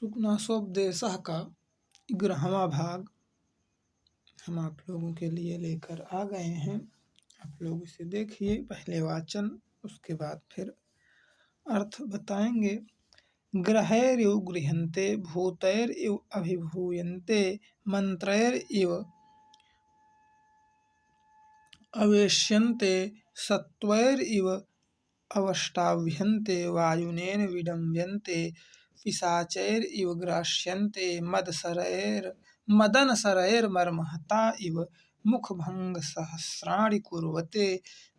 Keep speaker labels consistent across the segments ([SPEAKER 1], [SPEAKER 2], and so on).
[SPEAKER 1] सुखनासोपदेशः का 11वां भाग हम आप लोगों के लिए लेकर आ गए हैं। आप लोग इसे देखिए, पहले वाचन उसके बाद फिर अर्थ बताएंगे। ग्रहैरिव गृह्यन्ते भूतैरिव अभिभूयन्ते मंत्रैरिव अवेश्यन्ते सत्वैरिव अवष्टाभ्यन्ते वायुनेन विडम्यन्ते पिशाचैरिव ग्रास्यन्ते मदनशरैर्मर्महता इव मुखभङ्गसहस्राणि कुर्वते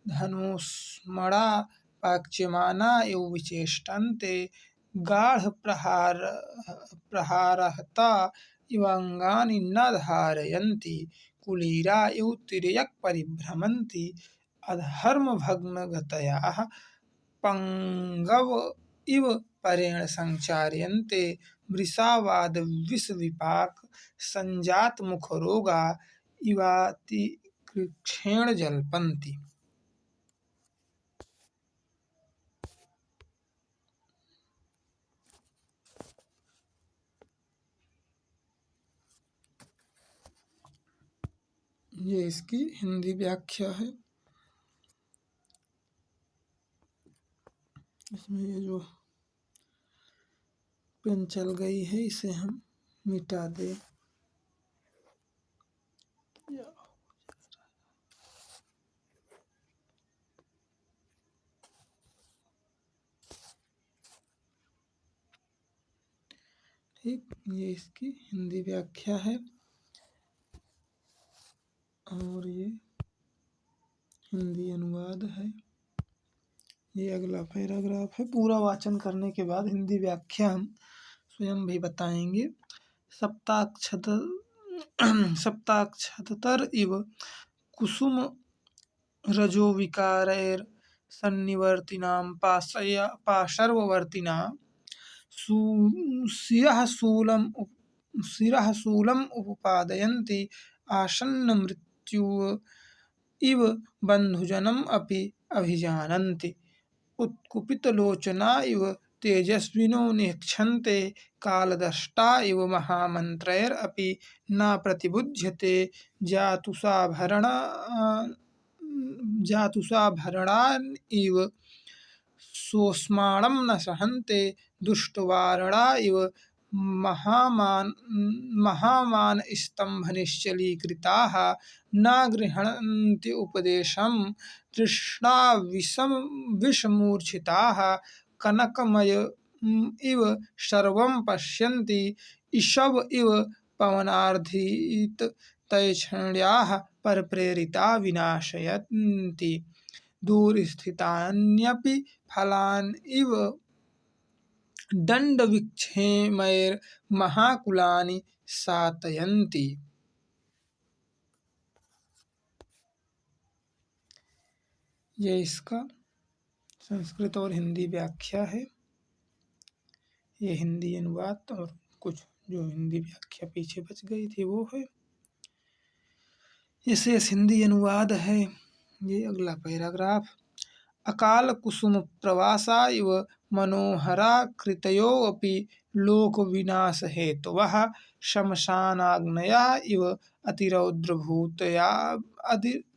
[SPEAKER 1] धनुष्मणा इव विचेष्टन्ते गाढप्रहारहता इवाङ्गानि न धारयन्ति कुलीरा इव तिर्यक् परिभ्रमन्ति अधर्मभग्नगतयाः पंगव इव परेण संचार्यन्ते वृषावादविषविपाक संजातमुखरोगा इवातिकृच्छेण जल्पन्ति। ये इसकी हिंदी व्याख्या है। इसमें ये जो पेन चल गई है इसे हम मिटा दें। ठीक, ये इसकी हिंदी व्याख्या है और ये हिंदी अनुवाद है। ये अगला पैराग्राफ है। पूरा वाचन करने के बाद हिंदी व्याख्या हम स्वयं भी बताएंगे। सप्ताक्षतर इव कुसुम रजोविकारैर सन्निवर्तिनां पाशर्ववर्तिना शिरः शूलम् उपपादयन्ति आसन्नमृत्युः इव बन्धुजनम् अपि अभिजानन्ति उत्कुपितलोचना इव तेजस्विनो नेक्षन्ते कालदष्टा इव महामन्त्रैरपि न प्रतिबुध्यते जातुषाभरणान् इव सोऽस्माणं न सहन्ते दुष्टवारणा इव महामानस्तम्भनिश्चलीकृताः न गृह्णन्ति उपदेशं तृष्णाविषमूर्छिताः कनकमय इव सर्वं पश्यन्ति ईशव इव पवनार्धितैक्षण्याः परप्रेरिता विनाशयन्ति दूरस्थितान्यपि फलान् इव दण्डविक्षेमैर्महाकुलानि सातयन्ति। ये इसका संस्कृत और हिंदी व्याख्या है। ये हिंदी अनुवाद और कुछ जो हिंदी व्याख्या पीछे बच गई थी वो है। इसे हिंदी अनुवाद है। ये अगला पैराग्राफ। अकाल कुसुम प्रवासा इव मनोहरा कृतयोऽपि लोक विनाश हेतवः शमशानाग्नया इव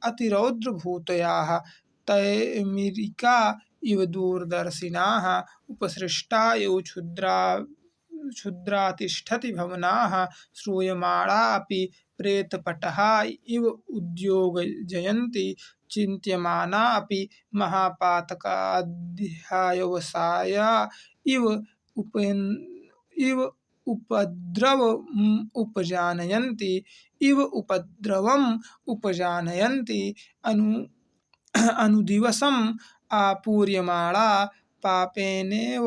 [SPEAKER 1] अतिरौद्रभूतयाः तैमिरिका इव दूरदर्शिनाः उपसृष्टा इव क्षुद्रातिष्ठति भवनाः श्रूयमाणा अपि प्रेतपटः इव उद्योगजयन्ति चिन्त्यमाना अपि महापातकाध्यायवसाया इव उपद्रवम् उपजानयन्ति अनुदिवसम् आपूर्यमाणा पापेनेव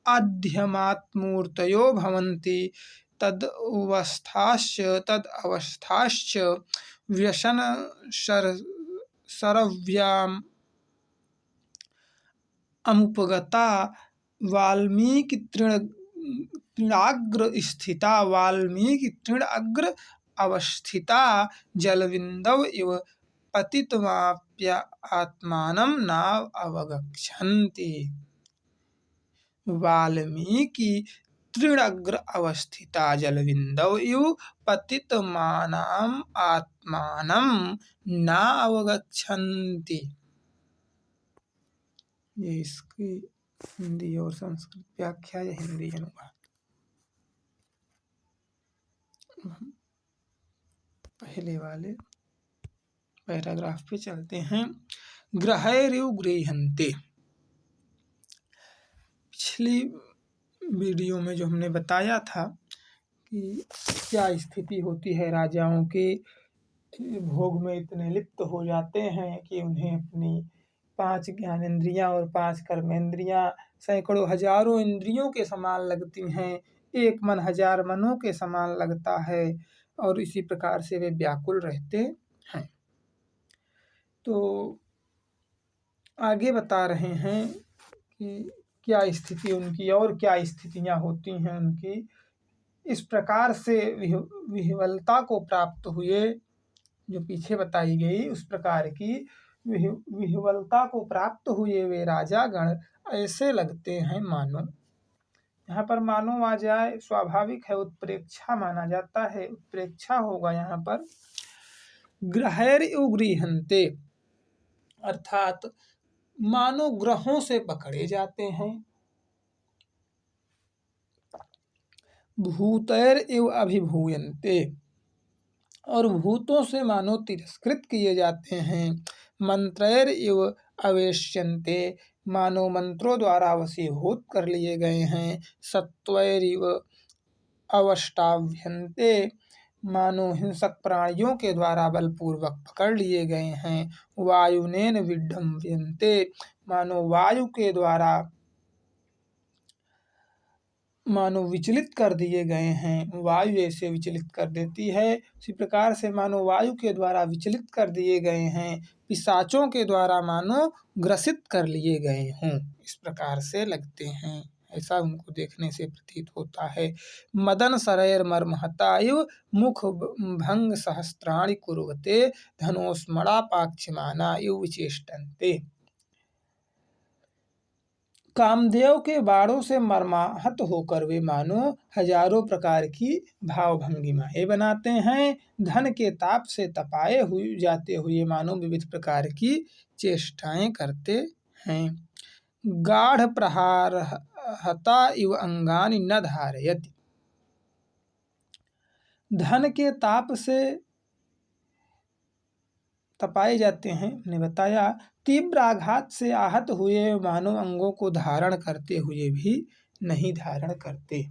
[SPEAKER 1] अध्यमात्मूर्तयो भवन्ति तदवस्थाश्च व्यसनशरव्याम् अमुपगता वाल्मीकितृणाग्र अवस्थिता जलबिन्दव इव पतितमाप्य आत्मानं न अवगच्छन्ति। वाल्मीकि तृणग्र अवस्थिता जलबिंदौ इव पतितमानाम् आत्मानं न अवगच्छन्ति। ये इसकी हिंदी और संस्कृत व्याख्या या हिंदी अनुवाद। पहले वाले पैराग्राफ पे चलते हैं। ग्रहैरिव गृह्यन्ते। पिछली वीडियो में जो हमने बताया था कि क्या स्थिति होती है, राजाओं के भोग में इतने लिप्त हो जाते हैं कि उन्हें अपनी 5 ज्ञानेंद्रियां और 5 कर्मेंद्रियां सैकड़ों हजारों इंद्रियों के समान लगती हैं, एक मन 1000 मनों के समान लगता है, और इसी प्रकार से वे व्याकुल रहते हैं। तो आगे बता रहे हैं कि क्या स्थिति उनकी और क्या स्थितियां होती हैं उनकी। इस प्रकार से विह्वलता को प्राप्त हुए, जो पीछे बताई गई उस प्रकार की विह्वलता को प्राप्त हुए वे राजागण ऐसे लगते हैं मानो। यहाँ पर मानो आ जाए स्वाभाविक है, उत्प्रेक्षा माना जाता है, उत्प्रेक्षा होगा यहाँ पर। ग्रहैरिव गृह्यन्ते अर्थात मानो ग्रहों से पकड़े जाते हैं। भूतैरिव अभिभूयन्ते और भूतों से मानो तिरस्कृत किए जाते हैं। मंत्रैरिव अवेश्यन्ते मानो मंत्रों द्वारा वशीभूत कर लिए गए हैं। सत्वैरिव अवष्टाभ्यन्ते मानो हिंसक प्राणियों के द्वारा बलपूर्वक पकड़ लिए गए हैं। वायुनेन विडम्ब्यन्ते मानो वायु के द्वारा मानो विचलित कर दिए गए हैं। वायु ऐसे विचलित कर देती है, उसी प्रकार से मानो वायु के द्वारा विचलित कर दिए गए हैं। पिशाचों के द्वारा मानो ग्रसित कर लिए गए हों, इस प्रकार से लगते हैं, ऐसा उनको देखने से प्रतीत होता है। मदन सरैर मर्महता इव मुख भंग सहस्त्राणि कुर्वते धनोस्मरा पाक्षमाना इव विचेष्टन्ते। कामदेव के बाणों से मर्माहत होकर वे मानो हजारों प्रकार की भाव भंगिमाएं बनाते हैं। धन के ताप से तपाए हुए जाते हुए मानो विविध प्रकार की चेष्टाएं करते हैं। गाढ़ प्रहारहता इव अंगानि न धारयति। धन के ताप से तपाए जाते हैं, ने बताया। तीव्र आघात से आहत हुए मानव अंगों को धारण करते हुए भी नहीं धारण करते।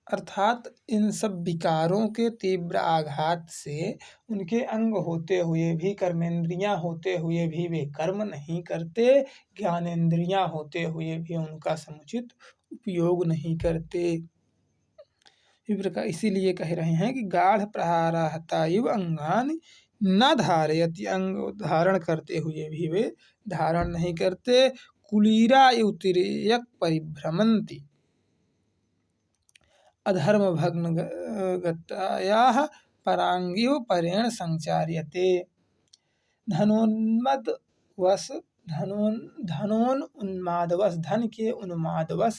[SPEAKER 1] अर्थात इन सब विकारों के तीव्र आघात से उनके अंग होते हुए भी, कर्मेंद्रियां होते हुए भी वे कर्म नहीं करते, ज्ञानेंद्रियां होते हुए भी उनका समुचित उपयोग नहीं करते। इसीलिए कह रहे हैं कि गाढ़ प्रहारहता इव अंगानि न धारयति, अंग धारण करते हुए भी वे धारण नहीं करते। कुलीरा इव तिर्यक परिभ्रमन्ति अधर्म भग्न गत्याः परांगिव परेण संचार्यते। धनोन्मादवश धन के उन्मादवश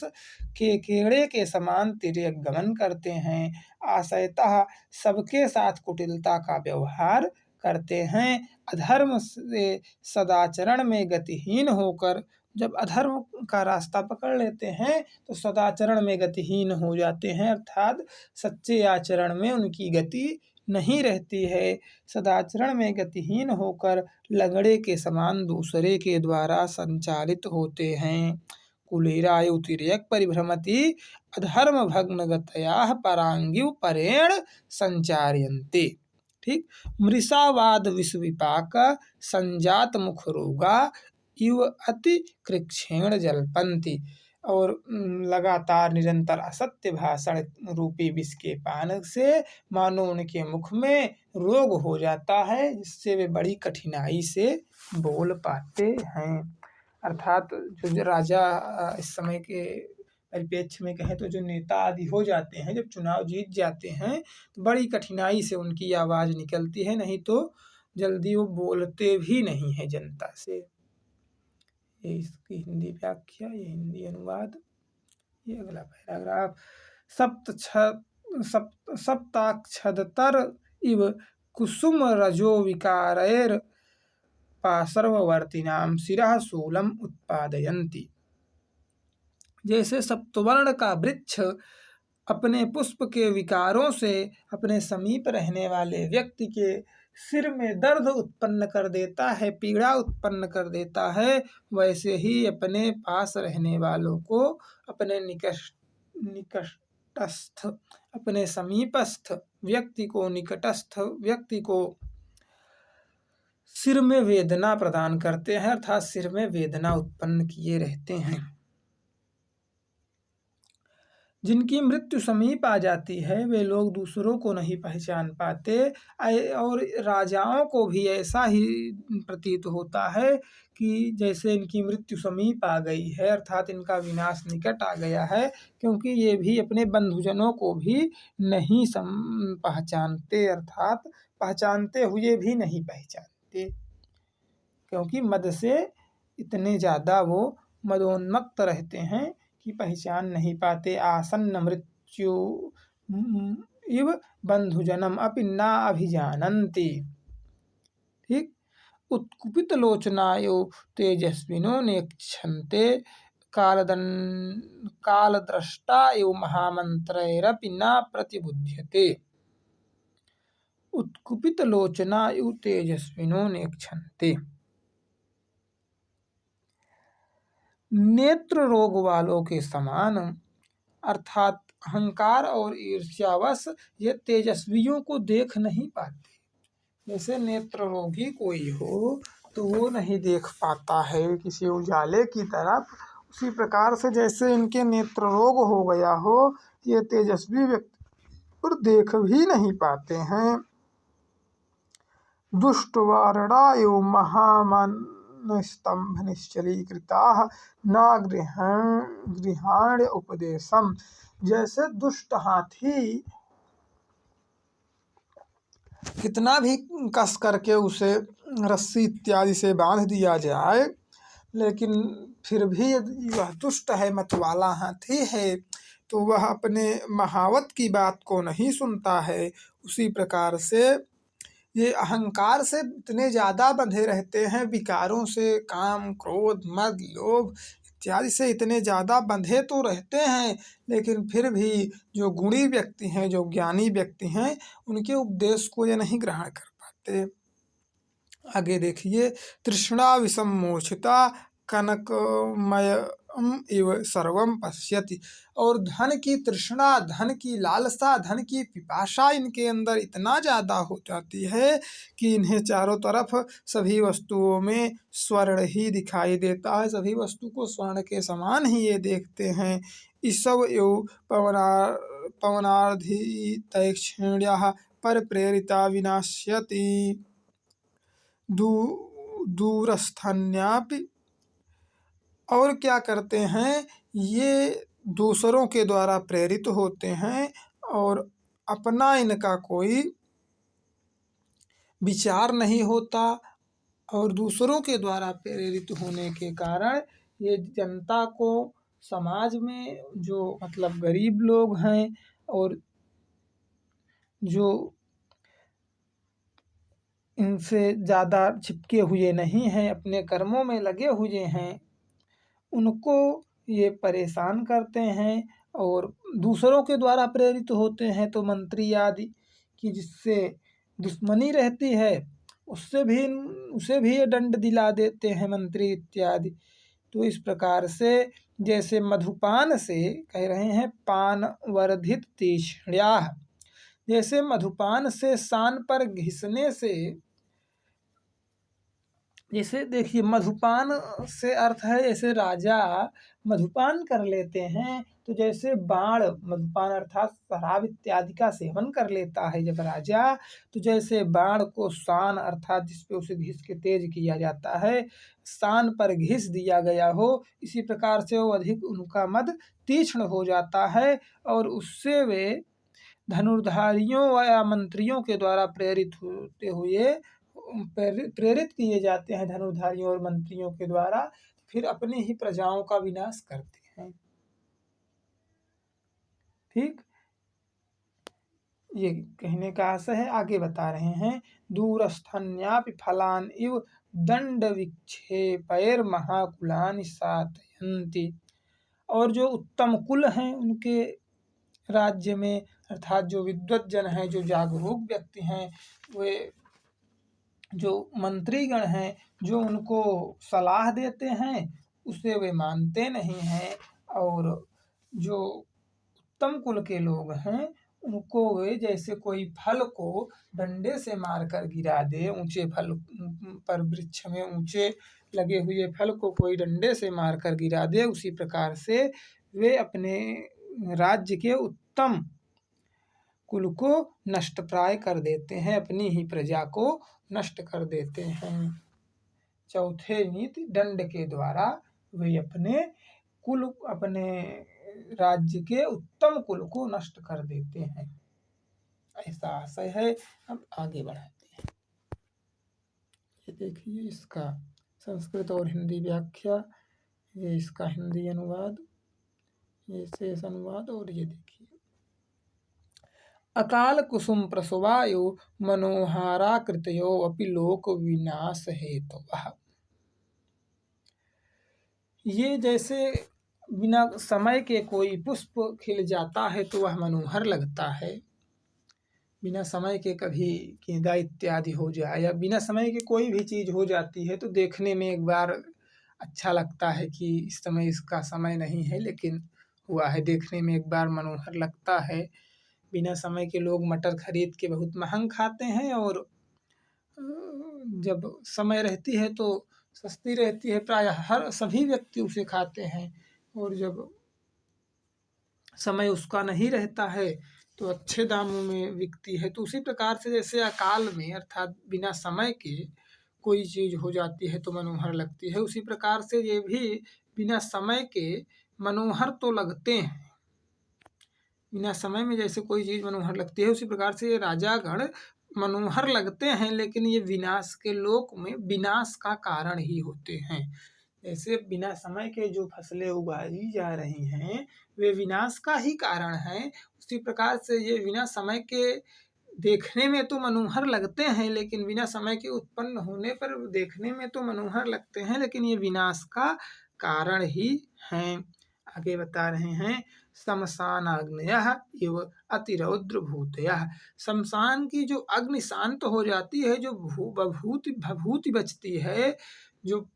[SPEAKER 1] के केड़े के समान तिर्यक गमन करते हैं। आशयतः सबके साथ कुटिलता का व्यवहार करते हैं। अधर्म से सदाचरण में गतिहीन होकर, जब अधर्म का रास्ता पकड़ लेते हैं तो सदाचरण में गतिहीन हो जाते हैं, अर्थात सच्चे आचरण में उनकी गति नहीं रहती है। सदाचरण में गतिहीन होकर लंगड़े के समान दूसरे के द्वारा संचालित होते हैं। कुलीरायु तिर्यक परिभ्रमति अधर्म भग्न गत्याः परांगिव परेण संचार्यन्ते। ठीक। मृषावाद विषविपाक संजात मुख रोगा इव अति कृच्छेण जल्पन्ति। और लगातार निरंतर असत्य भाषण रूपी विष के पान से मानो उनके मुख में रोग हो जाता है, जिससे वे बड़ी कठिनाई से बोल पाते हैं। अर्थात जो राजा इस समय के परिप्रेक्ष्य में कहें तो जो नेता आदि हो जाते हैं, जब चुनाव जीत जाते हैं तो बड़ी कठिनाई से उनकी आवाज़ निकलती है, नहीं तो जल्दी वो बोलते भी नहीं हैं जनता से। ये इसकी हिंदी व्याख्या, ये हिंदी अनुवाद। ये अगला पैराग्राफ। सप्ताक्षतर इव कुसुम रजो विकारैर पार्श्ववर्तिनां शिरः शूलम् उत्पादयन्ति। जैसे सप्तवर्ण का वृक्ष अपने पुष्प के विकारों से अपने समीप रहने वाले व्यक्ति के सिर में दर्द उत्पन्न कर देता है, पीड़ा उत्पन्न कर देता है, वैसे ही अपने पास रहने वालों को, अपने निकटस्थ, अपने समीपस्थ व्यक्ति को, निकटस्थ व्यक्ति को सिर में वेदना प्रदान करते हैं, अर्थात सिर में वेदना उत्पन्न किए रहते हैं। जिनकी मृत्यु समीप आ जाती है वे लोग दूसरों को नहीं पहचान पाते, और राजाओं को भी ऐसा ही प्रतीत होता है कि जैसे इनकी मृत्यु समीप आ गई है, अर्थात इनका विनाश निकट आ गया है, क्योंकि ये भी अपने बंधुजनों को भी नहीं पहचानते, अर्थात पहचानते हुए भी नहीं पहचानते, क्योंकि मद से इतने ज़्यादा वो मदोन्मत्त रहते हैं कि पहचान नहीं पाते। आसन्न मृत्यु इव बंधुजनम अपि न अभिजानन्ति। ठीक। उत्कुपित लोचनायो तेजस्विनो नेक्षन्ते कालद्रष्टा एव महामंत्रैरपि न प्रतिबुध्यते। उत्कुपित लोचनायो तेजस्विनो नेक्षन्ते। नेत्र रोग वालों के समान, अर्थात अहंकार और ईर्ष्यावश ये तेजस्वियों को देख नहीं पाते। जैसे नेत्र रोगी कोई हो तो वो नहीं देख पाता है किसी उजाले की तरफ, उसी प्रकार से जैसे इनके नेत्र रोग हो गया हो, ये तेजस्वी व्यक्ति पर देख भी नहीं पाते हैं। दुष्टवारणायो महामनस्तंभ निश्चलीकृताः न गृहाण उपदेशम। जैसे दुष्ट हाथी कितना भी कस करके उसे रस्सी इत्यादि से बांध दिया जाए, लेकिन फिर भी वह दुष्ट है, मतवाला हाथी है, तो वह अपने महावत की बात को नहीं सुनता है। उसी प्रकार से ये अहंकार से इतने ज़्यादा बंधे रहते हैं, विकारों से, काम, क्रोध, मद, लोभ इत्यादि से इतने ज़्यादा बंधे तो रहते हैं, लेकिन फिर भी जो गुणी व्यक्ति हैं, जो ज्ञानी व्यक्ति हैं, उनके उपदेश को ये नहीं ग्रहण कर पाते। आगे देखिए। तृष्णा विसम्मोचिता कनकमय इव सर्वम पश्यति। और धन की तृष्णा, धन की लालसा, धन की पिपासा इनके अंदर इतना ज़्यादा हो जाती है कि इन्हें चारों तरफ सभी वस्तुओं में स्वर्ण ही दिखाई देता है, सभी वस्तु को स्वर्ण के समान ही ये देखते हैं। ईसव एव पवनार्धितैक्षिण्याः पर प्रेरिता विनाश्यति दूरस्थन्यापि। और क्या करते हैं, ये दूसरों के द्वारा प्रेरित होते हैं और अपना इनका कोई विचार नहीं होता, और दूसरों के द्वारा प्रेरित होने के कारण ये जनता को, समाज में जो मतलब गरीब लोग हैं और जो इनसे ज़्यादा चिपके हुए नहीं हैं, अपने कर्मों में लगे हुए हैं, उनको ये परेशान करते हैं। और दूसरों के द्वारा प्रेरित होते हैं तो मंत्री आदि की जिससे दुश्मनी रहती है उसे भी ये दंड दिला देते हैं, मंत्री इत्यादि। तो इस प्रकार से जैसे मधुपान से कह रहे हैं पान वर्धित तीक्ष्ण्याः, जैसे मधुपान से शान पर घिसने से जैसे देखिए मधुपान से अर्थ है जैसे राजा मधुपान कर लेते हैं, तो जैसे बाण मधुपान अर्थात शराब इत्यादि का सेवन कर लेता है जब राजा, तो जैसे बाण को शान अर्थात जिसपे उसे घिस के तेज किया जाता है, शान पर घिस दिया गया हो, इसी प्रकार से वो अधिक उनका मद तीक्ष्ण हो जाता है और उससे वे धनुर्धारियों या मंत्रियों के द्वारा प्रेरित होते हुए प्रेरित किए जाते हैं धनुर्धारियों और मंत्रियों के द्वारा, फिर अपनी ही प्रजाओं का विनाश करते हैं। ठीक, ये कहने का आशय है। आगे बता रहे हैं, दूरस्थन्यापि फलान इव दंड विक्षेपैर महाकुलानि सातयन्ति। और जो उत्तम कुल हैं उनके राज्य में अर्थात जो विद्वज्जन हैं, जो जागरूक व्यक्ति हैं, वे जो मंत्रीगण हैं, जो उनको सलाह देते हैं उसे वे मानते नहीं हैं, और जो उत्तम कुल के लोग हैं उनको वे जैसे कोई फल को डंडे से मारकर गिरा दे, ऊंचे फल पर वृक्ष में ऊंचे लगे हुए फल को कोई डंडे से मारकर गिरा दे, उसी प्रकार से वे अपने राज्य के उत्तम कुल को नष्ट प्राय कर देते हैं, अपनी ही प्रजा को नष्ट कर देते हैं। चौथे नीति दंड के द्वारा वे अपने कुल अपने राज्य के उत्तम कुल को नष्ट कर देते हैं, ऐसा आशय है। अब आगे बढ़ाते हैं। ये देखिए इसका संस्कृत और हिंदी व्याख्या, ये इसका हिंदी अनुवाद, ये शेष अनुवाद, और ये देखिए अकाल कुसुम प्रसवायो मनोहाराकृतयो अपि लोक विनाश हेतुः। ये जैसे बिना समय के कोई पुष्प खिल जाता है तो वह मनोहर लगता है, बिना समय के कभी गेंदा इत्यादि हो जाए या बिना समय के कोई भी चीज़ हो जाती है तो देखने में एक बार अच्छा लगता है कि इस समय इसका समय नहीं है, लेकिन हुआ है, देखने में एक बार मनोहर लगता है। बिना समय के लोग मटर खरीद के बहुत महंग खाते हैं, और जब समय रहती है तो सस्ती रहती है, प्रायः हर सभी व्यक्ति उसे खाते हैं, और जब समय उसका नहीं रहता है तो अच्छे दामों में बिकती है। तो उसी प्रकार से जैसे अकाल में अर्थात बिना समय के कोई चीज़ हो जाती है तो मनोहर लगती है, उसी प्रकार से ये भी बिना समय के मनोहर तो लगते हैं। बिना समय में जैसे कोई चीज़ मनोहर लगती है, उसी प्रकार से ये राजागण मनोहर लगते हैं, लेकिन ये विनाश के लोक में विनाश का कारण ही होते हैं। जैसे बिना समय के जो फसलें उगाई जा रही हैं वे विनाश का ही कारण हैं, उसी प्रकार से ये बिना समय के देखने में तो मनोहर लगते हैं, लेकिन बिना समय के उत्पन्न होने पर देखने में तो मनोहर लगते हैं, लेकिन ये विनाश का कारण ही हैं। आगे बता रहे हैं, शमशानाग्नयः इव अतिरौद्र भूतयः। शमशान की जो अग्नि शांत हो जाती है, जो भभूति बचती है, जो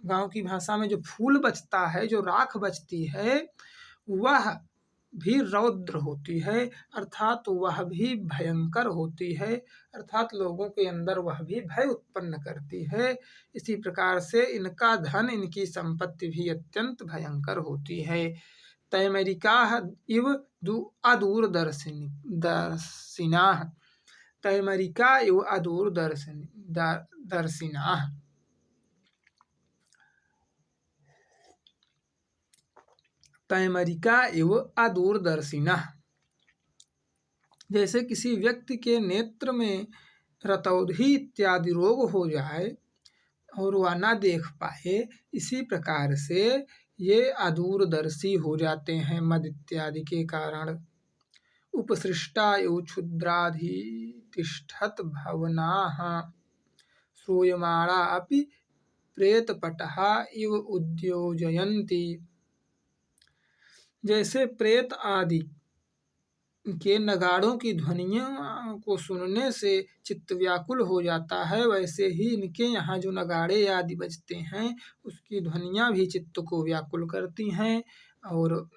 [SPEAKER 1] गांव की भाषा में जो फूल बचता है, जो राख बचती है, वह भी रौद्र होती है, अर्थात वह भी भयंकर होती है, अर्थात लोगों के अंदर वह भी भय उत्पन्न करती है। इसी प्रकार से इनका धन, इनकी संपत्ति भी अत्यंत भयंकर होती है। तैमरिकाः इव अदूरदर्शिनाः। तैमरिका इव अदूरदर्शिनाः। तैमरिका इव अदूरदर्शिनः। जैसे किसी व्यक्ति के नेत्र में रतौंधी इत्यादि रोग हो जाए और वह ना देख पाए, इसी प्रकार से ये अदूरदर्शी हो जाते हैं मद इत्यादि के कारण। उपसृष्टायु क्षुद्राधितिष्ठत भवनाः श्रूयमाणा अपि प्रेतपटः इव उद्योजयन्ति। जैसे प्रेत आदि के नगाड़ों की ध्वनियों को सुनने से चित्त व्याकुल हो जाता है, वैसे ही इनके यहाँ जो नगाड़े आदि बजते हैं उसकी ध्वनियाँ भी चित्त को व्याकुल करती हैं, और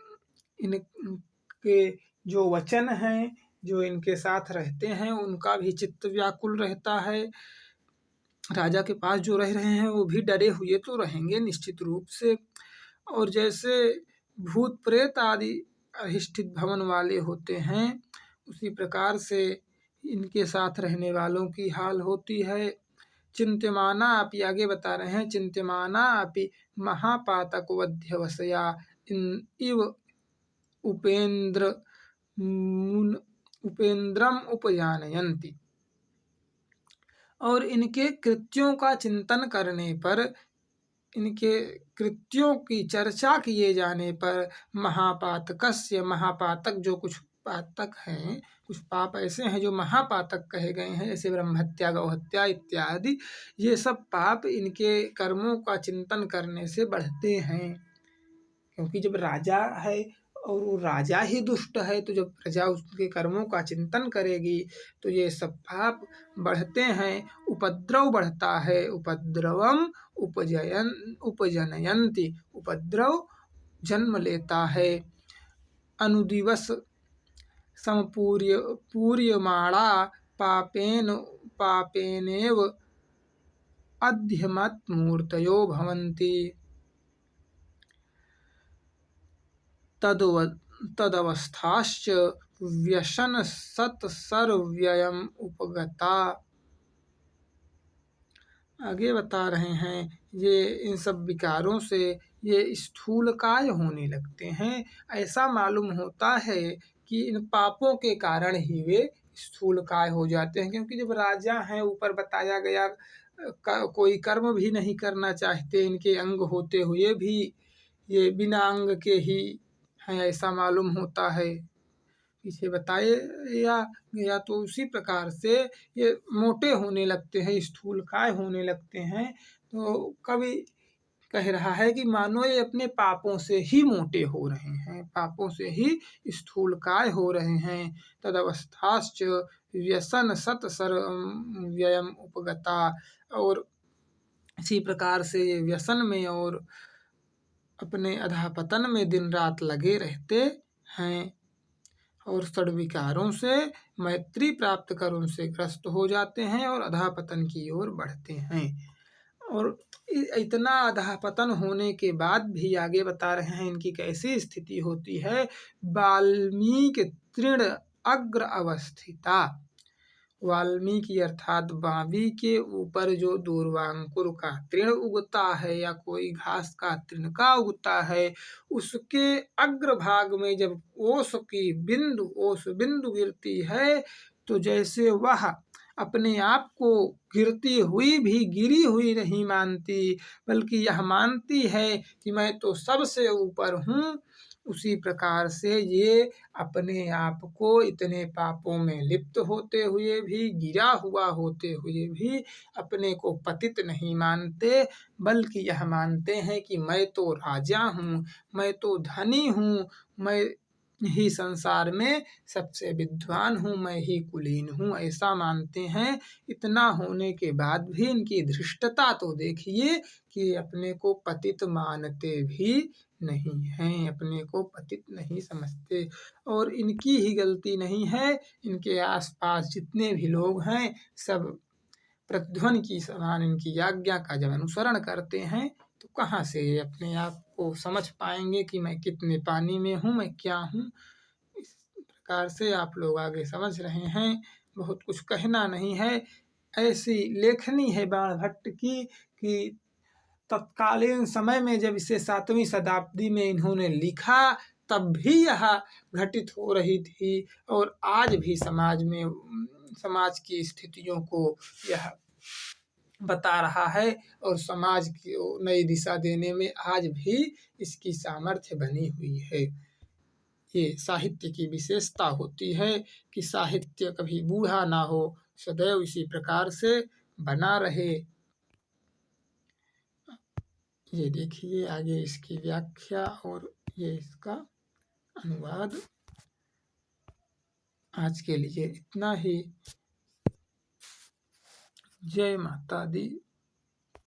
[SPEAKER 1] इनके जो वचन हैं, जो इनके साथ रहते हैं, उनका भी चित्त व्याकुल रहता है। राजा के पास जो रह रहे हैं वो भी डरे हुए तो रहेंगे निश्चित रूप से। और जैसे भूत प्रेत आदि अधिष्ठित भवन वाले होते हैं, उसी प्रकार से इनके साथ रहने वालों की हाल होती है। चिंत्यमाना अपि, आगे बता रहे हैं, चिंत्यमाना अपि महापातकवध्यवसया इव उपेन्द्र उपेन्द्रम उपयानयन्ति। और इनके कृत्यों का चिंतन करने पर, इनके कृत्यों की चर्चा किए जाने पर, महापातकस्य, महापातक जो कुछ पातक हैं, कुछ पाप ऐसे हैं जो महापातक कहे गए हैं, जैसे ब्रह्महत्या, गौहत्या इत्यादि, ये सब पाप इनके कर्मों का चिंतन करने से बढ़ते हैं। क्योंकि जब राजा है और वो राजा ही दुष्ट है, तो जब प्रजा उसके कर्मों का चिंतन करेगी तो ये सब पाप बढ़ते हैं, उपद्रव बढ़ता है। उपद्रवम उपजनयन्ति, उपद्रव जन्म लेता है। अनुदिवस पूर्यमाणा पापेनेव अध्यमत्मूर्तयो भवन्ति। तदवस्थाश्च व्यसन सत्सर्वयम् उपगता। आगे बता रहे हैं, ये इन सब विकारों से ये स्थूलकाय होने लगते हैं। ऐसा मालूम होता है कि इन पापों के कारण ही वे स्थूलकाय हो जाते हैं। क्योंकि जब राजा हैं, ऊपर बताया गया, कोई कर्म भी नहीं करना चाहते, इनके अंग होते हुए भी ये बिना अंग के ही हैं, ऐसा मालूम होता है। पीछे बताया गया तो उसी प्रकार से ये मोटे होने लगते हैं, स्थूलकाय होने लगते हैं। तो कवि कह रहा है कि मानो ये अपने पापों से ही मोटे हो रहे हैं, पापों से ही स्थूलकाय हो रहे हैं। तदवस्थाश्च व्यसन सत्सर्वयम् उपगता। और इसी प्रकार से ये व्यसन में और अपने अधःपतन में दिन रात लगे रहते हैं, और षड्विकारों से मैत्री प्राप्त कर उनसे ग्रस्त हो जाते हैं और अधःपतन की ओर बढ़ते हैं। और इतना अधःपतन होने के बाद भी आगे बता रहे हैं इनकी कैसी स्थिति होती है। वाल्मीकि तृण अग्र अवस्थिता। वाल्मीकि अर्थात बावी के ऊपर जो दूर्वांकुर का तृण उगता है या कोई घास का तिनका उगता है, उसके अग्रभाग में जब ओस बिंदु गिरती है, तो जैसे वह अपने आप को गिरती हुई भी गिरी हुई नहीं मानती, बल्कि यह मानती है कि मैं तो सबसे ऊपर हूँ, उसी प्रकार से ये अपने आप को इतने पापों में लिप्त होते हुए भी, गिरा हुआ होते हुए भी अपने को पतित नहीं मानते, बल्कि यह मानते हैं कि मैं तो राजा हूँ, मैं तो धनी हूँ, मैं ही संसार में सबसे विद्वान हूँ, मैं ही कुलीन हूँ, ऐसा मानते हैं। इतना होने के बाद भी इनकी धृष्टता तो देखिए कि अपने को पतित मानते भी नहीं हैं, अपने को पतित नहीं समझते। और इनकी ही गलती नहीं है, इनके आसपास जितने भी लोग हैं सब प्रतिध्वनि की समान इनकी आज्ञा का जब अनुसरण करते हैं, तो कहाँ से अपने आप को समझ पाएंगे कि मैं कितने पानी में हूँ, मैं क्या हूँ। इस प्रकार से आप लोग आगे समझ रहे हैं, बहुत कुछ कहना नहीं है। ऐसी लेखनी है बाणभट्ट की कि तत्कालीन समय में जब इसे 7वीं शताब्दी में इन्होंने लिखा, तब भी यह घटित हो रही थी, और आज भी समाज की स्थितियों को यह बता रहा है, और समाज को नई दिशा देने में आज भी इसकी सामर्थ्य बनी हुई है। ये साहित्य की विशेषता होती है कि साहित्य कभी बूढ़ा ना हो, सदैव इसी प्रकार से बना रहे। ये देखिए आगे इसकी व्याख्या और ये इसका अनुवाद। आज के लिए इतना ही। जय माता दी।